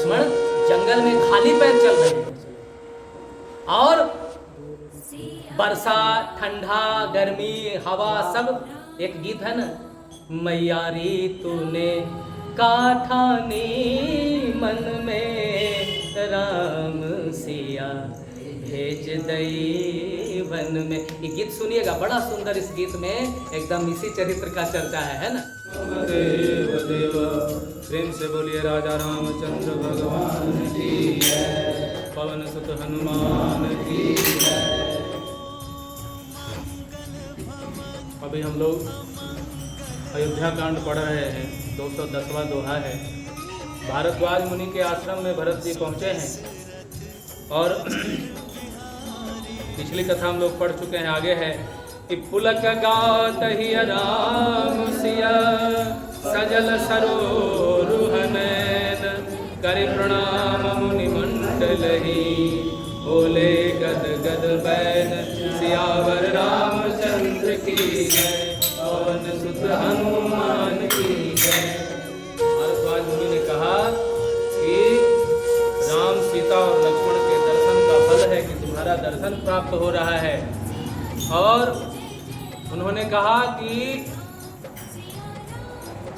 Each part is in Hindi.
लक्ष्मण जंगल में खाली पैर चल रहे हैं और वर्षा, ठंडा, गर्मी, हवा सब, एक गीत है ना, मैयारी तूने काठानी मन में राम सिया भेज दई वन में। ये गीत सुनिएगा, बड़ा सुंदर। इस गीत में एकदम इसी चरित्र का चर्चा है ना। देव देव प्रेम से बोलिए राजा रामचंद्र भगवान की जय, पवन सुत हनुमान की जय। अभी हम लोग अयोध्या कांड पढ़ रहे हैं, 210वां दोहा है। भारद्वाज मुनि के आश्रम में भरत जी पहुंचे हैं और पिछली कथा हम लोग पढ़ चुके हैं, आगे है कि पुलक गात ही राम सिया सजल सरोरुह नैन, करि प्रणाम मुनि मंडल ही, बोले गद गद बैन, सियावर रामचंद्र की जय, पवन सुत हनुमान की जय। भारद्वाज मुनि ने कहा कि राम, सीता और लक्ष्मण के दर्शन का फल है कि तुम्हारा दर्शन प्राप्त हो रहा है। और उन्होंने कहा कि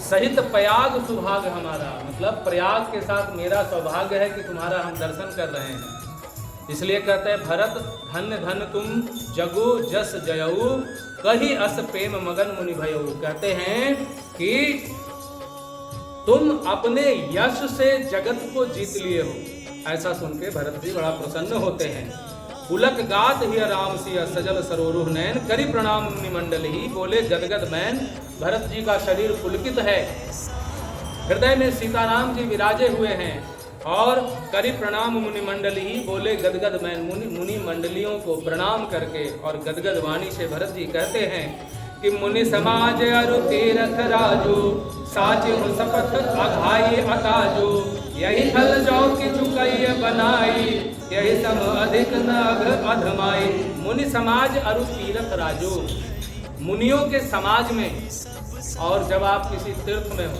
सहित प्रयाग सौभाग्य हमारा, मतलब प्रयाग के साथ मेरा सौभाग्य है कि तुम्हारा हम दर्शन कर रहे हैं। इसलिए कहते हैं भरत धन्य धन्य तुम जगु जस जयऊ, कही अस प्रेम मगन मुनि भयऊ। कहते हैं कि तुम अपने यश से जगत को जीत लिए हो। ऐसा सुन के भरत जी बड़ा प्रसन्न होते हैं। पुलक गात ही राम सिया सजल सरोरुह नैन, करि प्रणाम मुनि मंडल ही, बोले गदगद मैन। भरत जी का शरीर पुलकित है, हृदय में सीताराम जी विराजे हुए हैं और करि प्रणाम मुनि मंडल ही, बोले गदगद मैन। मुनि मंडलियों को प्रणाम करके और गदगद वाणी से भरत जी कहते हैं कि मुनि समाज अरु तीरथ राजू, साचे हो शपथ अघाई अकाजू, यही थल जाओ कि चुकैय बनाई, यही सम अधिक नभ अधमाई। मुनि समाज अरु तीरथ राजू, मुनियों के समाज में, और जब आप किसी तीर्थ में हो,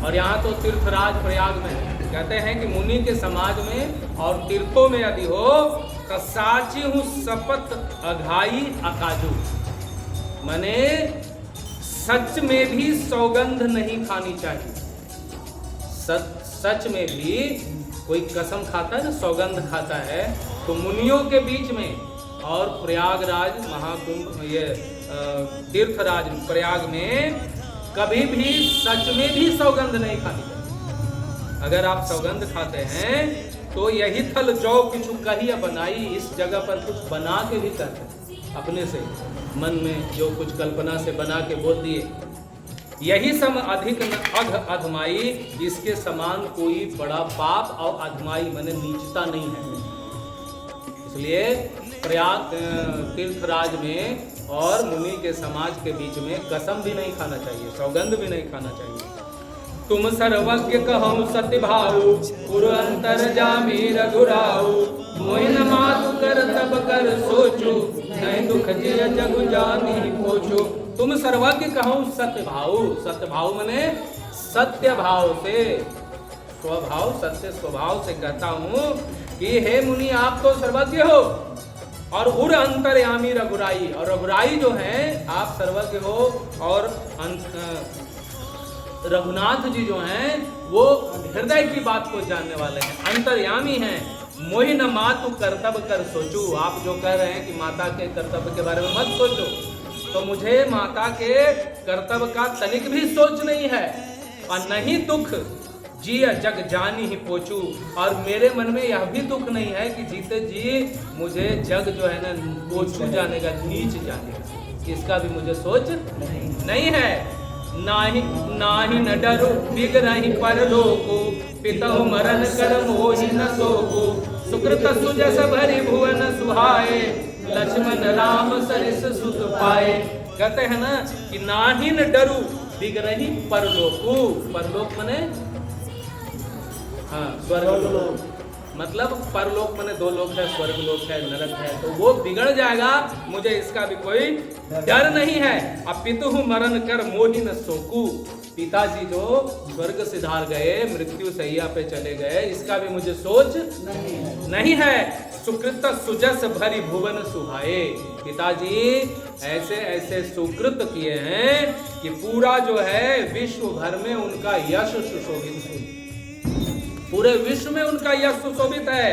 और यहाँ तो तीर्थराज प्रयाग में है, कहते हैं कि मुनि के समाज में और तीर्थों में यदि हो तो साची हूँ शपथ अघाई अकाजू, माने सच में भी सौगंध नहीं खानी चाहिए। सच में भी कोई कसम खाता है ना, सौगंध खाता है, तो मुनियों के बीच में और प्रयागराज महाकुंभ, ये तीर्थराज प्रयाग में कभी भी सच में भी सौगंध नहीं खानी चाहिए। अगर आप सौगंध खाते हैं तो यही थल जौ किछु कहिया बनाई, इस जगह पर कुछ बना के भी कहते हैं, अपने से मन में जो कुछ कल्पना से बना के बोल दिए। यही सम अधिक अघ अधमाई, इसके समान कोई बड़ा पाप और अधमाई माने नीचता नहीं है। इसलिए प्रयाग तीर्थराज में और मुनि के समाज के बीच में कसम भी नहीं खाना चाहिए, सौगंध भी नहीं खाना चाहिए। तुम सर्वज्ञ कहूँ सत्य भाऊ, पुर अंतर जामी रघुराऊ, मोहि न मातु कर तब कर सोचू, नहीं दुख जिय जगु जानी पोछू। तुम सर्वज्ञ कहूँ सत्य भाऊ, सत्य भाव मने सत्य भाव से, स्वभाव, सत्य स्वभाव से कहता हूँ कि हे मुनि आप तो सर्वज्ञ हो, और उर अंतर्यामी रघुराई, और रघुराई जो है आप सर्वज्ञ हो, और रघुनाथ जी जो हैं वो हृदय की बात को जानने वाले हैं, अंतर्यामी हैं। मोहि न मातु कर्तव्य कर सोचू, आप जो कह रहे हैं कि माता के कर्तव्य के बारे में मत सोचो, तो मुझे माता के कर्तव्य का तनिक भी सोच नहीं है, और नहीं दुख जिय जग जानी ही पोछू, और मेरे मन में यह भी दुख नहीं है कि जीते जी मुझे जग जो है ना पोछू जानेगा, नीच जानेगा, इसका भी मुझे सोच नहीं है। नाही नाही न डरो बिगरहि परलोको, पितहु मरण कर मोहि न सोको, सुकृत सुजस भरि भुवन सुहाए, लक्ष्मण राम सरिस सुत पाए। कहते हैं ना कि नाही न डरू बिगरहि परलोको, परलोक मने हाँ स्वर्ग, मतलब परलोक माने दो लोक है, स्वर्ग लोक है, नरक है, तो वो बिगड़ जाएगा, मुझे इसका भी कोई डर नहीं है। अब पितु मरण कर मोहि न सोकू, पिताजी जो स्वर्ग सिधार गए, मृत्यु सैया पे चले गए, इसका भी मुझे सोच नहीं है। सुकृत सुजस भरी भुवन सुहाए, पिताजी ऐसे ऐसे सुकृत किए हैं कि पूरा जो है विश्व भर में उनका यश सुशोभित है, पूरे विश्व में उनका यश सुशोभित है।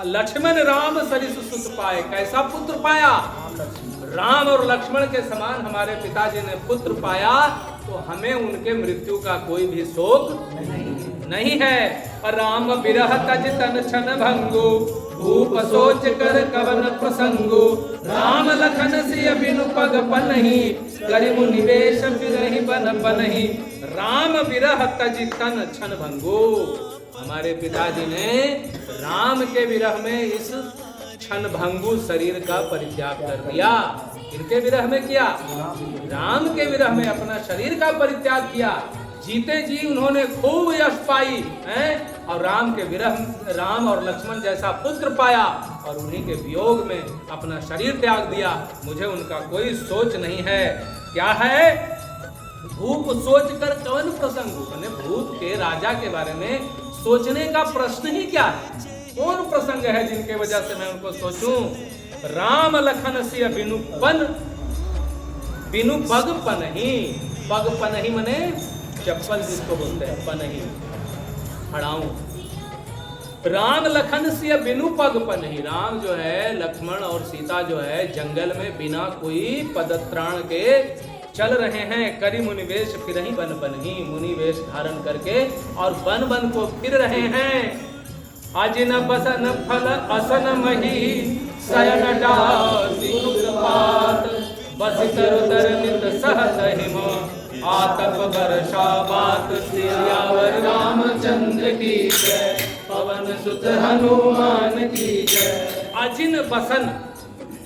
लक्ष्मण राम सरिस सुत पाए, कैसा पुत्र पाया? राम और लक्ष्मण के समान हमारे पिताजी ने पुत्र पाया, तो हमें उनके मृत्यु का कोई भी शोक नहीं है। राम विरह तज तन छन भंगु, भूप सोच कर कवन प्रसंगु, राम लखन सिय बिनु पग पनहि, करिमु निवेश फिरहि बन पनहि। राम विरह तज तन छन भंगु, हमारे पिताजी ने राम के विरह में इस क्षणभंगु शरीर का परित्याग कर दिया। इनके विरह में किया, राम के विरह में अपना शरीर का परित्याग किया। जीते जी उन्होंने खूब यश पाई हैं, और राम के विरह, राम और लक्ष्मण जैसा पुत्र पाया, और उन्हीं के वियोग में अपना शरीर त्याग दिया। मुझे उनका कोई सोच नहीं है। क्या है? भूप सोच कर कवन प्रसंग, मैंने भूप के राजा के बारे में सोचने का प्रश्न ही क्या है? कौन प्रसंग है जिनके वजह से मैं उनको सोचूं? राम लखन सिय बिनु पग पनहि, पग पनहि मने चप्पल जिसको बोलते हैं, पनहि हड़ाऊं। राम लखन सिय बिनु पग पनहि, राम जो है, लक्ष्मण और सीता जो है जंगल में बिना कोई पदत्राण के चल रहे हैं। करी मुनिवेश फिर ही बन बन ही, मुनिवेश धारण करके और बन बन को फिर रहे हैं। अजिन बसन फल असन मही, शयन डासी कुसपात, बसित रुदर नित सहत हिम, आतप वर्षा बात, सियावर रामचंद्र की जय, पवन सुत हनुमान की जय। अजिन बसन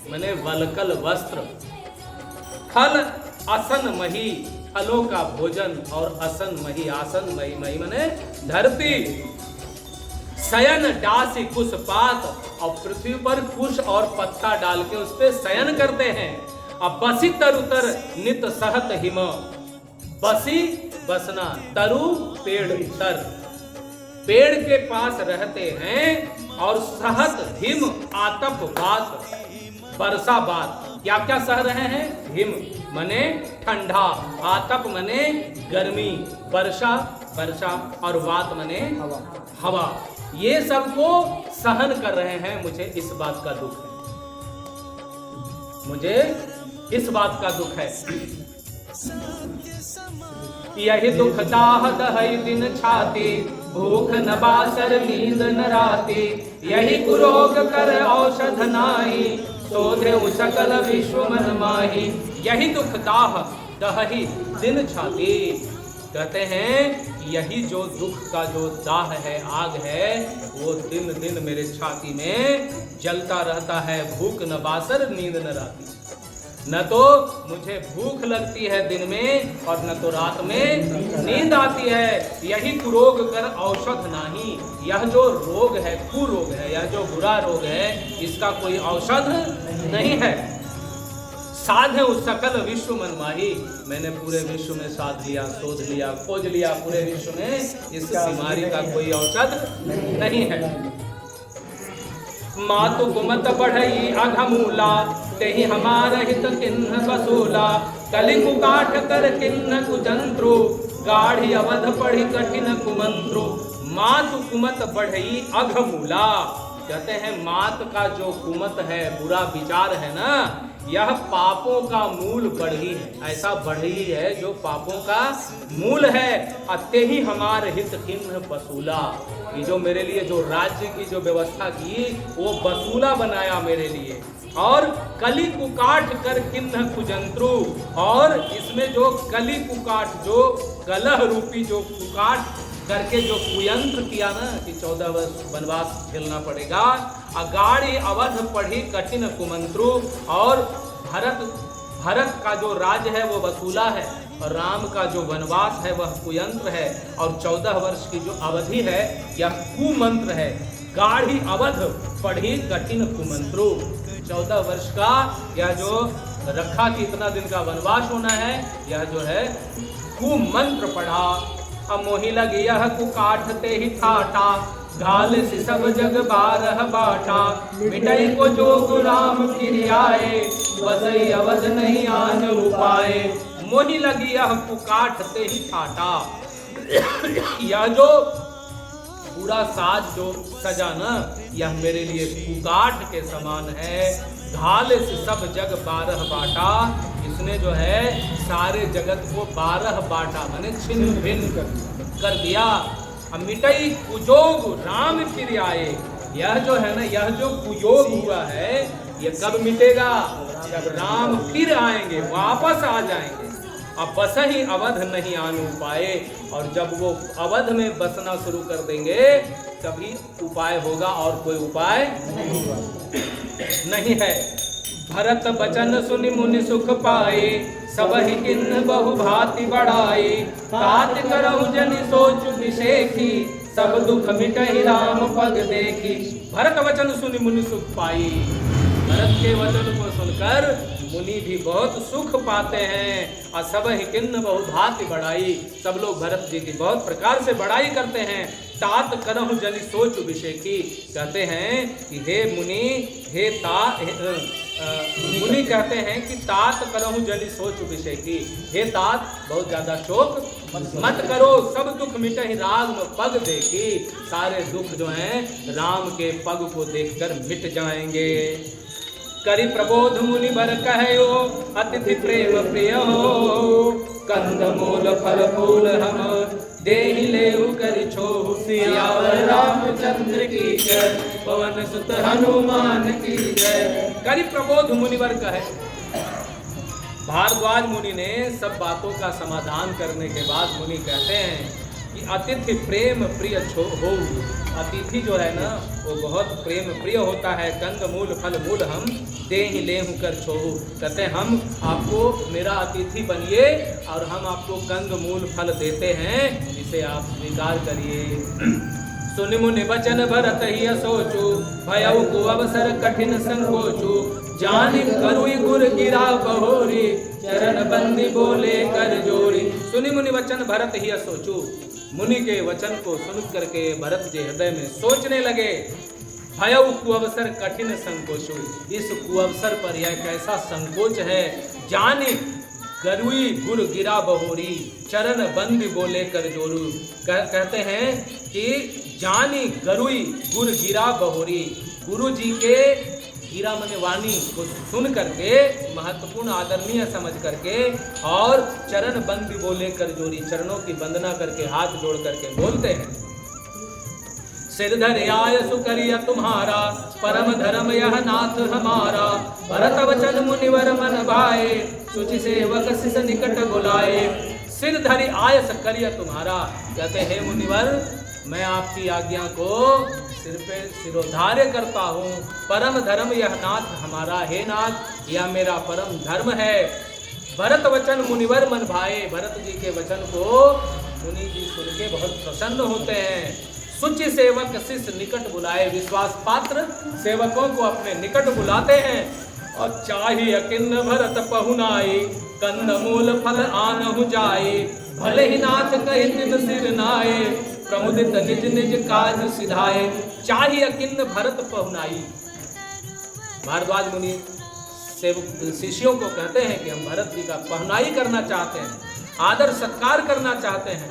माने वलकल वस्त्र, फल असन मही, फलों का भोजन, और असन मही, आसन मही, मही मने धरती। शयन डासी कुशपात, और पृथ्वी पर कुश और पत्ता डाल के उस पे शयन करते हैं। अब बसी तरुतर नित सहत हिम, बसी बसना, तरु पेड़, तर पेड़ के पास रहते हैं, और सहत हिम आतप बात, वर्षा बात। क्या क्या सह रहे हैं? हिम मने ठंडा, आतप मने गर्मी, वर्षा वर्षा, और वात मने हवा। ये सबको सहन कर रहे हैं। मुझे इस बात का दुख है, मुझे इस बात का दुख है। यही दुख दाह दहई दिन छाती, भूख न बासर नींद न राती, यही कुरोग कर औषध नाई, शोधे सकल विश्व मन माही। यही दुख दाह दहई दिन छाती, कहते हैं यही जो दुख का जो दाह है, आग है, वो दिन दिन मेरे छाती में जलता रहता है। भूख न बासर नींद न राती, न तो मुझे भूख लगती है दिन में, और न तो रात में नींद आती है। यही कुरोग कर औषध नाही, यह जो रोग है, कुरोग है, यह जो बुरा रोग है, इसका कोई औषध नहीं है। साध उस सकल विश्व मन माही, मैंने पूरे विश्व में साध लिया, शोध लिया, खोज लिया, पूरे विश्व में इस बीमारी का कोई औषध नहीं है। मातु कुमत बढ़ई अघमूला, तेहि हमारा हित किन्ह बसूला, कलि कुकाठ कर किन्ह कुजंत्रु, गाढ़ी अवध पढ़ी कठिन कुमंत्रु। मातु कुमत बढ़ई अघमूला, कहते हैं मात का जो कुमत है, बुरा विचार है ना, यह पापों का मूल बढ़ी है। ऐसा बढ़ी है जो पापों का मूल है। अत्य ही हमारे हित किन्ह बसूला, ये जो मेरे लिए जो राज्य की जो व्यवस्था की, वो बसूला बनाया मेरे लिए। और कली कुकाठ कर किन्ह कुजंत्रु, और इसमें जो कली कुकाठ, जो कलह रूपी जो कुकाठ करके जो कुयंत्र किया ना, कि 14 वर्ष वनवास झेलना पड़ेगा। अगाड़ी अवध पढ़ी कठिन कुमंत्रु, और भरत का जो राज्य है वो वसूला है, और राम का जो वनवास है वह कुयंत्र है, और 14 वर्ष की जो अवधि है यह कुमंत्र है। गाढ़ी अवध पढ़ी कठिन कुमंत्रो। 14 वर्ष का यह जो रखा कि इतना दिन का वनवास होना है, यह जो है कुमंत्र पढ़ा। अब मोहि लगी यह कुकाठते ही ठाठा, घाल से सब जग 12 बाटा। मिटाई को जो गुलाम फिर आए, बसई अवध नहीं आन उपाए। मोहि लगी यह कुकाठते ही ठाठा, यह जो पूरा साज जो सजा न, यह मेरे लिए कुकाठ के समान है। घाल से सब जग 12 बाटा, इसने जो है सारे जगत को 12 बाटा माने छिन्न भिन्न कर दिया। अब मिटई कुयोग राम फिर आए, यह जो है ना, यह जो कुयोग हुआ है यह कब मिटेगा? जब राम फिर आएंगे, वापस आ जाएंगे। अब बस ही अवध नहीं आने पाए, और जब वो अवध में बसना शुरू कर देंगे तभी उपाय होगा, और कोई उपाय नहीं है। भरत बचन सुनि मुनि सुख पाए, सब ही किन्न बहु भांति बढ़ाए। तात करहु जनि सोच विशेखी, सब दुख मिटहि राम पग देखी। भरत वचन सुनि मुनि सुख पाई, भरत के वचन को सुनकर मुनि भी बहुत सुख पाते हैं। और सब ही किन्न बहु भांति बढ़ाई, सब लोग भरत जी की बहुत प्रकार से बढ़ाई करते हैं। तात करहु जनि सोच विशेखी, कहते हैं कि हे मुनि, हे मुनि कहते हैं कि तात करहु जनि सोच विशेखी, हे तात बहुत ज्यादा शोक मत करो, सब दुख मिटहि राम पग देखी। सारे दुख जो हैं राम के पग को देखकर मिट जाएंगे। करि प्रबोध मुनि बर कहयो, अतिथि प्रेम प्रिय हो। कंद मूल फल फूल हम देहि लेहु करि छोहु। सियावर रामचंद्र की जय, पवन सुत हनुमान की जय। करि प्रबोध मुनि बर कहे, भारद्वाज मुनि ने सब बातों का समाधान करने के बाद मुनि कहते हैं कि अतिथि प्रेम प्रिय हो। अतिथि जो है ना वो बहुत प्रेम प्रिय होता है। कंद मूल फल मूल हम देहि लेहु कर छोहु, कहते हैं हम आपको मेरा अतिथि बनिए और हम आपको कंद मूल फल देते हैं, इसे आप स्वीकार करिए। सुनि मुनि बचन भरत ही सोचु, भयउ को अवसर कठिन संकोचु। जानि करुई गुर गिरा बहोरी, चरण बंदी बोले कर जोरी। सुनि मुनि वचन भरत ही सोचु, मुनि के वचन को सुन करके भरत जी हृदय में सोचने लगे। भयउ कुअवसर कठिन संकोचु, इस कुअवसर पर यह कैसा संकोच है। जानि गरुई गुर गिरा बहोरी, चरण बंदी बोले कर जोरू। कहते हैं कि जानी गरुई गुर गिरा बहोरी, गुरु जी के हीरा मने वाणी को सुन करके, महत्वपूर्ण आदरणीय समझ करके, और चरण बंदी बोले कर जोरी, चरणों की वंदना करके हाथ जोड़ करके बोलते हैं। सिर धरे आय सुकरिया तुम्हारा, परम धर्म यह नाथ हमारा। भरत वचन मुनिवर मन भाए, सुचि सेवक सिस निकट बुलाए। सिर धरि आयस करिया तुम्हारा, कहते हैं मुनिवर मैं आपकी आज्ञा को सिर पे सिरोधार्य करता हूँ। परम धर्म यह नाथ हमारा, हे नाथ यह मेरा परम धर्म है। भरत वचन मुनिवर मन भाए, भरत जी के वचन को मुनि जी सुन के बहुत प्रसन्न होते हैं। सुचि सेवक शिष्य निकट बुलाए, विश्वास पात्र सेवकों को अपने निकट बुलाते हैं। और चाहिए किन्न भरत पहुनाई, कंद मूल फल आनहु जाए। भले ही नाथ कहि तिन सिर नाए, प्रमुदित निज निज काज सिधाए। चाहिए किन्न भरत पहुनाई, भारद्वाज मुनि सेवक शिष्यों को कहते हैं कि हम भरत जी का पहुनाई करना चाहते हैं, आदर सत्कार करना चाहते हैं।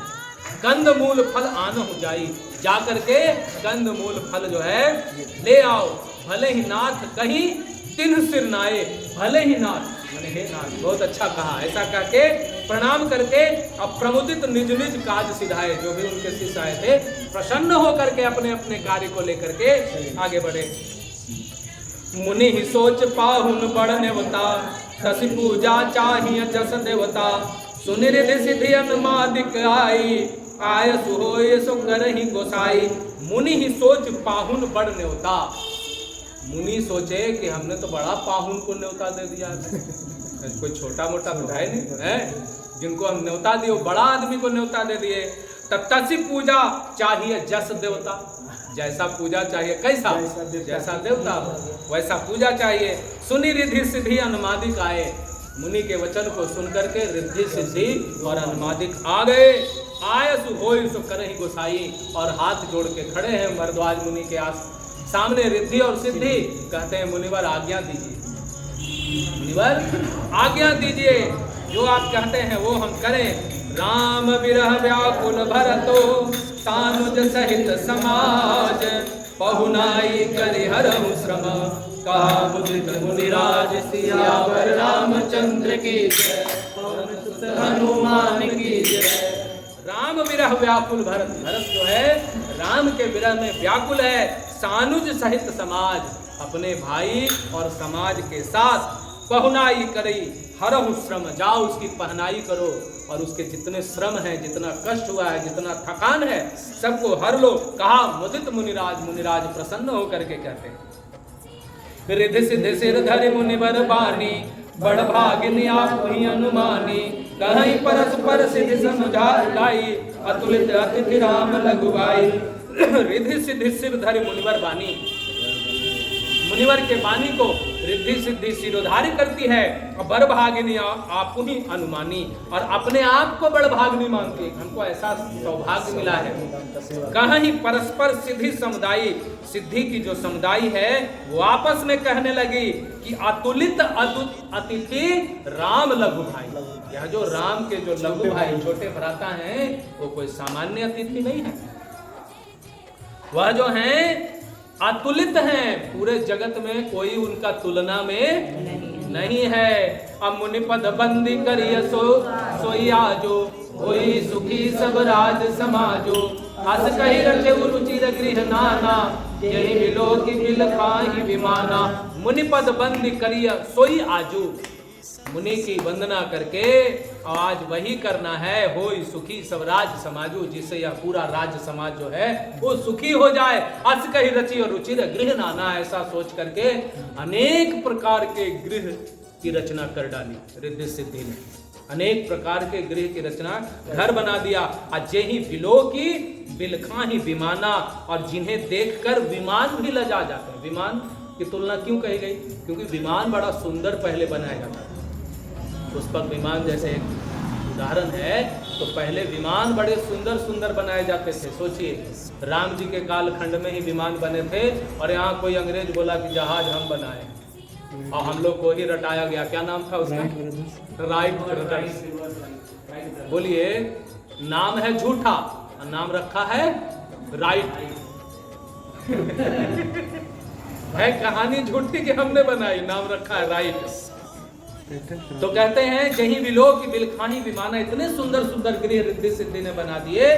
कंद मूल फल आनहु जाई, जाकर के कंद मूल फल जो है ले आओ। भले ही नाथ कहीं तिन सिर नाए, भले ही नाथ मैंने हे नाथ, बहुत अच्छा कहा। ऐसा करके प्रणाम करके अब प्रमुदित निज निज काज सिधाए, जो भी उनके शिष्य आए थे प्रसन्न होकर के अपने अपने कार्य को लेकर के आगे बढ़े। मुनि ही सोच पाहुन बड़ नेवता, तसि पूजा चाहिए जस देवता। सुनिरिधि सिद्धि अनुमादिक आई, आय सुहोय सो करहि गोसाई। मुनि ही सोच पाहुन बड़ न्योता, मुनि सोचे कि हमने तो बड़ा पाहुन को न्योता दे दिया है, कोई छोटा मोटा तो है नहीं है, जिनको हम न्योता दिए बड़ा आदमी को न्योता दे दिए। तब तसी पूजा चाहिए जस देवता, जैसा पूजा चाहिए, कैसा, जैसा देवता हो वैसा पूजा चाहिए। सुनी रिद्धि सिद्धि अनुमादिक आए, मुनि के वचन को सुनकर के रिद्धि सिद्धि और अनुमादिक आ गए। आयसु होय सो करहि गोसाई, और हाथ जोड़ के खड़े हैं भरद्वाज मुनि के सामने रिद्धि और सिद्धि। कहते हैं मुनिवर आज्ञा दीजिए, मुनिवर आज्ञा दीजिए, जो आप कहते हैं वो हम करें। राम विरह व्याकुल भरतो सानुज सहित समाज, पहुनाई करि हरहु श्रम, कहा मुदित मुनिराज सियावर रामचंद्र की जय, पवन सुत हनुमान की जय। राम विरह व्याकुल भरत, भरत जो है राम के विरह में व्याकुल है। सानुज सहित समाज, अपने भाई और समाज के साथ पहुनाई करई हरहु श्रम, जाओ उसकी पहनाई करो और उसके जितने श्रम है, जितना कष्ट हुआ है, जितना थकान है, सबको हर लो। कहा मुदित मुनिराज, मुनिराज प्रसन्न होकर के कहते हैं। रिद्धि सिद्धि सिर धरि मुनिवर बानी, बड़ भागिनी आप ही अनुमानी, कहीं परस्पर सिद्धि समुझाई, अतुलित अतिथि राम लघुबाई। रिद्धि सिद्धि सिर धरि मुनिवर बानी, मुनिवर के बानी को रिद्धि सिद्धि सिरोधारी करती है, और बड़भागिनी आप ही अनुमानी, और अपने आप को बड़भागिनी मानती है। हमको ऐसा सौभाग्य मिला है। कहीं परस्पर सिद्धि समुदाय, सिद्धि की जो समुदाय है वो आपस में कहने लगी कि अतुलित अतिथि राम लघु भाई। यह जो राम के जो लघु भाई छोटे भ्राता हैं वो कोई सामान्य अतिथि नहीं है, वह जो हैं अतुलित हैं, पूरे जगत में कोई उनका तुलना में नहीं है। अब मुनिपद बंदी करिय सोई आजो, होई सुखी सब राज समाजो, हस कही रचे रुचिर गृह नाना, यही बिलो की बिल खाही विमाना। मुनिपद बंदी करिय सोई आजो, मुनि की वंदना करके आज वही करना है। होई सुखी सब राज समाजो, जिससे यह पूरा राज्य समाज जो है वो सुखी हो जाए। अस कही रची और रुचिर गृह नाना, ऐसा सोच करके अनेक प्रकार के गृह की रचना कर डाली रिद्धि सिद्धि ने। अनेक प्रकार के गृह की रचना, घर बना दिया। अजय ही बिलो की बिलखा ही विमाना, और जिन्हें देखकर विमान भी लजा जाते हैं। विमान की तुलना क्यों कही गई? क्योंकि विमान बड़ा सुंदर पहले बनाया जाता था। पुष्पक विमान जैसे एक उदाहरण है, तो पहले विमान बड़े सुंदर सुंदर बनाए जाते थे। सोचिए राम जी के कालखंड में ही विमान बने थे, और यहाँ कोई अंग्रेज बोला कि जहाज हम बनाए, और हम लोग को ही रटाया गया। क्या नाम था उसका? Wright brothers. बोलिए, नाम है झूठा और नाम रखा है राइट। है कहानी झूठी कि हमने बनाई, नाम रखा है राइट। तो कहते हैं जही विलो की बिलखानी विमाना, इतने सुंदर सुंदर गृह रिद्धि सिद्धि ने बना दिए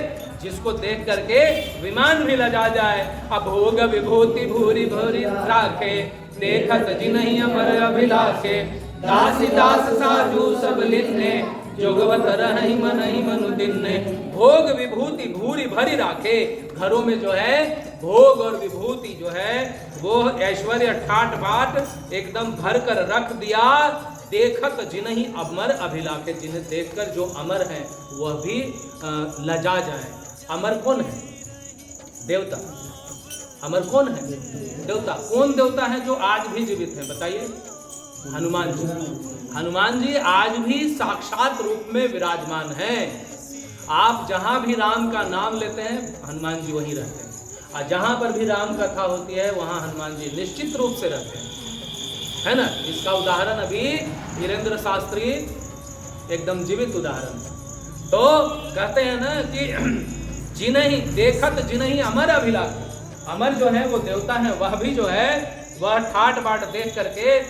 जिसको देख करके विमान भी लजा जाए। अब भोग विभूति भूरी भूरी राखे, देखत जिन्हि अमर अभिलाषे, दासी दास साजू सब लिन्ने, जोगवत रहि मनहि मनु दिन्ने। भोग विभूति भूरी भरी राखे, घरों में जो है भोग और विभूति जो है वो ऐश्वर्य ठाट बाट एकदम भर कर रख दिया। देखत जिन्हि अमर अभिलाषे, जिन्हें देखकर जो अमर हैं वह भी लजा जाए। अमर कौन है? देवता। अमर कौन है? देवता। कौन देवता है जो आज भी जीवित है? बताइए। हनुमान जी। हनुमान जी आज भी साक्षात रूप में विराजमान हैं। आप जहां भी राम का नाम लेते हैं हनुमान जी वहीं रहते हैं, और जहां पर भी राम कथा होती है वहां हनुमान जी निश्चित रूप से रहते हैं, है ना। इसका उदाहरण अभी वीरेंद्र शास्त्री एकदम जीवित उदाहरण। तो कहते हैं ना कि जिन्हि देखत जिन्हि अमर अभिलाषी, अमर जो है वो देवता है, वह भी जो है वह ठाट बाट देख करके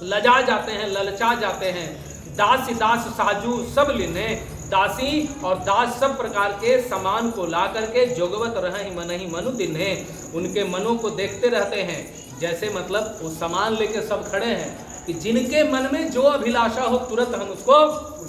लजा जाते हैं, ललचा जाते हैं। दासी दास साजू सब लिने, दासी और दास सब प्रकार के सामान को ला करके जोगवत रहि मनहि मनु दिन्हे, उनके मनों को देखते रहते हैं। जैसे मतलब वो सामान लेके सब खड़े हैं कि जिनके मन में जो अभिलाषा हो तुरंत हम उसको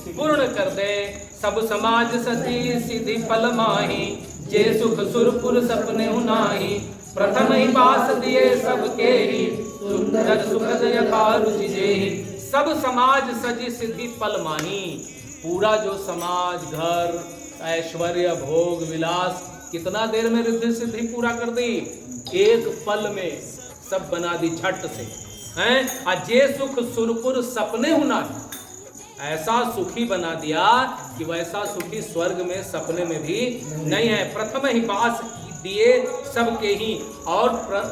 पूर्ण कर दे। सब समाज सती सीधी पल माही, जे सुख सुरपुर सपने नाही, प्रथम ही पास दिए सबके ही, सुंदर सुखद यथा रुचि जेहि। सब समाज सजी सिद्धि पल माही, पूरा जो समाज, घर, ऐश्वर्य, भोग, विलास कितना देर में रिद्धि सिद्धि पूरा कर दी? एक पल में सब बना दी झट से हैं। अजे सुख सुरपुर सपने होना है, ऐसा सुखी बना दिया कि वैसा सुखी स्वर्ग में सपने में भी नहीं है। प्रथम ही वास दिए सबके ही, और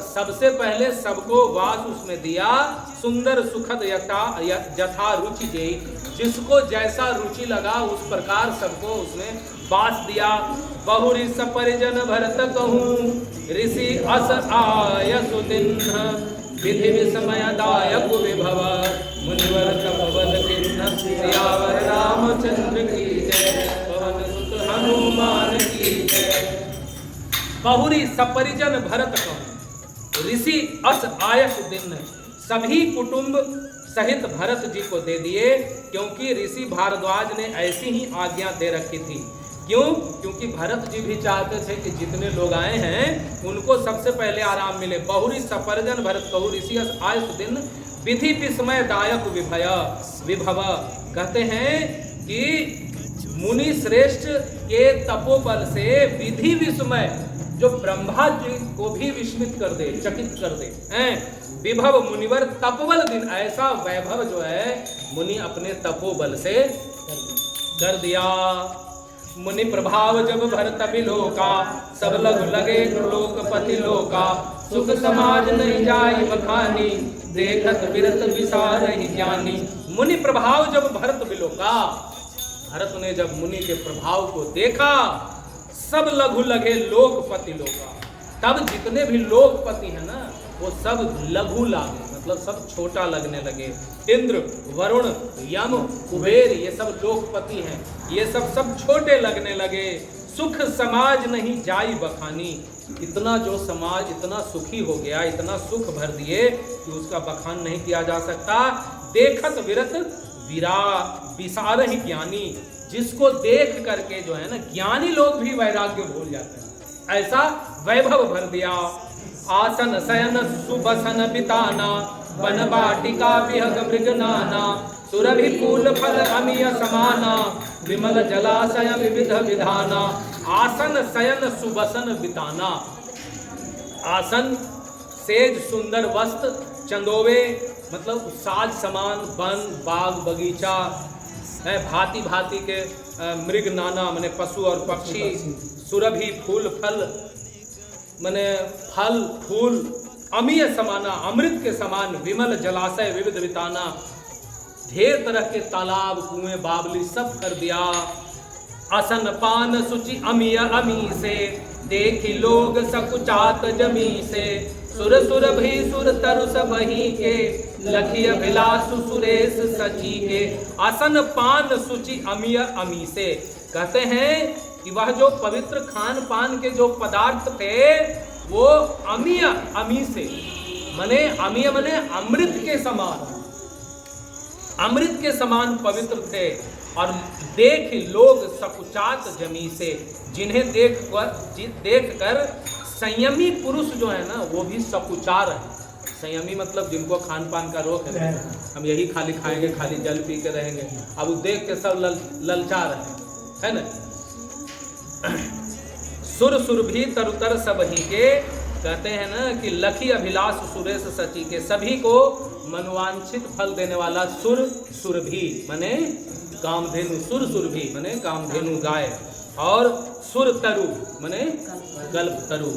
सबसे पहले सबको वास उसमें दिया। सुंदर सुखद यथा रुचि जे, जिसको जैसा रुचि लगा उस प्रकार सबको उसमें वास दिया। बहुरी सपरिजन भरत कहूँ, ऋषि अस आयस दिन, विधि विस्मयदायक विभव, मुनिवर तपवन किन्न, सियावर रामचंद्र की जय, पवन सुत हनुमान की जय। बहुरी सपरिजन भरत कहूँ, ऋषि अस आयस दिन, सभी कुटुंब सहित भरत जी को दे दिए, क्योंकि ऋषि भारद्वाज ने ऐसी ही आज्ञा दे रखी थी। क्यों? क्योंकि भरत जी भी चाहते थे कि जितने लोग आए हैं उनको सबसे पहले आराम मिले। बहुरी सपरिजन भरत कहूँ, ऋषि अस आयस दिन, विधि विस्मय दायक विभव। कहते हैं कि मुनि श्रेष्ठ के तपोबल से विधि विस्मय, जो ब्रह्मा जी को भी विस्मित कर दे, चकित कर दे हैं। विभव मुनिवर तपोबल दिन, ऐसा वैभव जो है मुनि अपने तपोबल से कर दिया। मुनि प्रभाव जब भरत बिलोका, सब लग लगे लोकपति लोका, सुख समाज नहीं जाई बखानी, देखत विरत विसार ही ज्ञानी। मुनि प्रभाव जब भरत बिलोका, भरत ने जब मुनि के प्रभाव को देखा, सब लघु लगे लोकपति लोका, तब जितने भी लोकपति हैं ना वो सब लघु लागे, मतलब सब छोटा लगने लगे। इंद्र, वरुण, यम, कुबेर, ये सब लोकपति हैं, ये सब छोटे लगने लगे। सुख समाज नहीं जाई बखानी, इतना जो समाज इतना सुखी हो गया, इतना सुख भर दिए कि उसका बखान नहीं किया जा सकता। देखत विरत विसार ही ज्ञानी, जिसको देख करके जो है ना ज्ञानी लोग भी वैराग्य भूल जाते हैं, ऐसा वैभव भर दिया। आसन शयन सुबसन बिताना, वन वाटिका विहग मृग नाना, सुरभि फूल फल अमीय समाना, विमल जलाशय विविध विधाना। आसन शयन सुबसन बिताना, आसन, सेज, सुंदर वस्त्र, चंदोवे, मतलब साज समान, वन, बाग, बगीचा है, भांति भांति के मृग नाना माने पशु और पक्षी, सुरभि फूल फल माने फल फूल, अमीय समाना, अमृत के समान, विमल जलाशय विविध विताना, ढेर तरह के तालाब, कुएं, बावली सब कर दिया। असन पान सुचि अमीय अमी से, देखी लोग सकुचात जमी से, सुर सुर भी सुर तरु सबही के, लखी अभिलाष सुरेश सची के। असन पान सुचि अमीय अमी से, कहते हैं कि वह जो पवित्र खान पान के जो पदार्थ थे वो अमीय अमी से, मने अमीय मने अमृत के समान, अमृत के समान पवित्र थे। और देख लोग सकुचात जमी से, जिन्हें देखकर संयमी पुरुष जो है ना वो भी सकुचार है। संयमी मतलब जिनको खान पान का रोक है, हम यही खाली खाएंगे, खाली जल पी के रहेंगे, अब वो देख के सब ललचा रहे है ना। सुर सुर भी तरुतर सबही के, कहते हैं ना कि लखी अभिलाष सुरेश सची के, सभी को मनवांछित फल देने वाला सुर सुरभि मने कामधेनु, सुर सुरभि मने कामधेनु गाय, और सुर तरु मने कल्प तरु,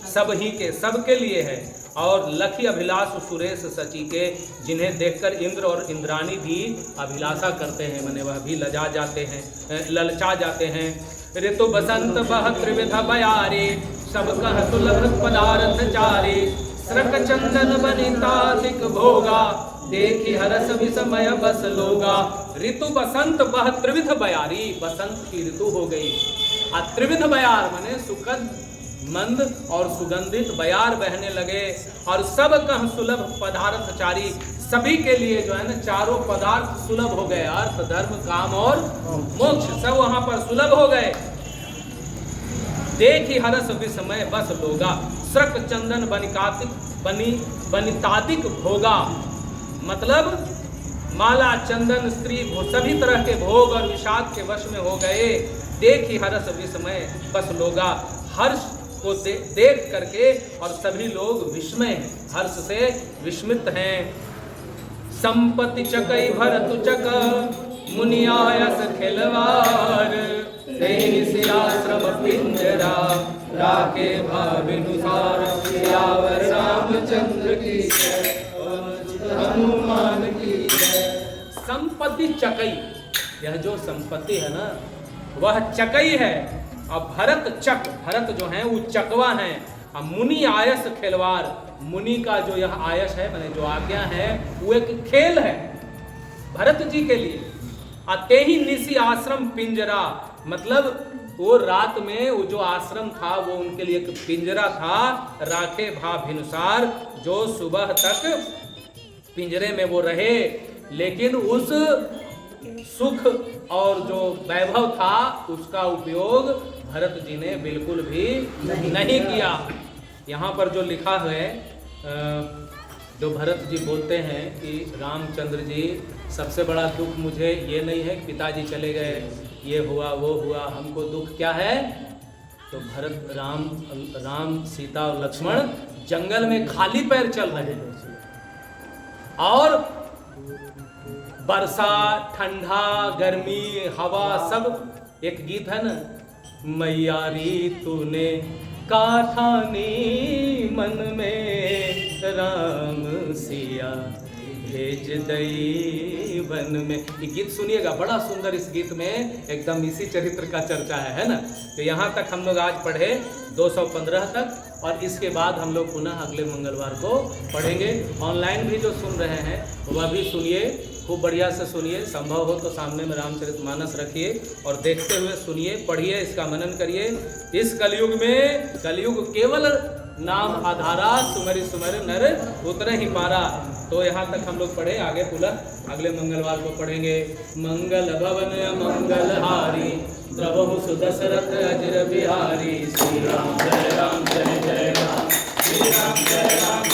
सब ही के, सबके लिए है। और लखी अभिलाष सुरेश सची के, जिन्हें देखकर इंद्र और इंद्राणी भी अभिलाषा करते हैं, मने वह भी लजा जाते हैं, ललचा जाते हैं। ऋतु बसंत बह त्रिविध बयारे, सब कह सुलभ पदार्थ चारे, श्रक चंदन बनिताधिक भोगा, देखी हरस विस्मय बस लोगा। ऋतु बसंत बह त्रिविध बयारी, बसंत की ऋतु हो गई, और त्रिविध बयार माने सुखद मंद और सुगंधित बयार बहने लगे। और सब कह सुलभ पदार्थ चारी, सभी के लिए जो है ना चारों पदार्थ सुलभ हो गए, अर्थ धर्म काम और मोक्ष सब वहां पर सुलभ हो गए। देखी हरस विस्मय बस लोगा, श्रक चंदन बनितादिक भोगा, मतलब माला चंदन स्त्री सभी तरह के भोग और विषाद के वश में हो गए। देखी हर्ष विस्मय बस लोगा, हर्ष को देख करके और सभी लोग विस्मय हर्ष से विस्मित हैं। संपत्ति चकई भरतु चक मुनियायस खिलवार, आश्रम पिंजरा राखे भाविनुसार, सियावर रामचंद्र की हनुमान की। संपत्ति चकई, यह जो संपत्ति है ना वह चकई है। अब भरत चक, भरत जो है वो चकवा है। अब मुनि आयस खिलवार, मुनि का जो यह आयस है मैंने जो आज्ञा है वो एक खेल है भरत जी के लिए। अते ही निसी आश्रम पिंजरा, मतलब वो रात में वो जो आश्रम था वो उनके लिए एक पिंजरा था। राखे भाभिनुसार, जो सुबह तक पिंजरे में वो रहे, लेकिन उस सुख और जो वैभव था उसका उपयोग भरत जी ने बिल्कुल भी नहीं किया। यहाँ पर जो लिखा है, जो भरत जी बोलते हैं कि रामचंद्र जी सबसे बड़ा दुख मुझे ये नहीं है कि पिताजी चले गए, ये हुआ वो हुआ, हमको दुख क्या है। तो भरत राम सीता और लक्ष्मण जंगल में खाली पैर चल रहे हैं और बरसा ठंडा गर्मी हवा सब। एक गीत है ना, मैयारी तूने काठानी मन में राम सिया भेज दई वन में। ये गीत सुनिएगा, बड़ा सुंदर। इस गीत में एकदम इसी चरित्र का चर्चा है ना। तो यहाँ तक हम लोग आज पढ़े 215 तक, और इसके बाद हम लोग पुनः अगले मंगलवार को पढ़ेंगे। ऑनलाइन भी जो सुन रहे हैं वह भी सुनिए, खूब बढ़िया से सुनिए। संभव हो तो सामने में रामचरितमानस रखिए और देखते हुए सुनिए, पढ़िए, इसका मनन करिए। इस कलयुग में, कलयुग केवल नाम आधारा, सुमरि सुमरि नर उतने ही पारा। तो यहाँ तक हम लोग पढ़े, आगे पुनः अगले मंगलवार को पढ़ेंगे। मंगल भवन मंगलहारी, द्रवहु सुदशरथ अजर बिहारी। श्री राम जय राम जय जय राम, श्री राम जय राम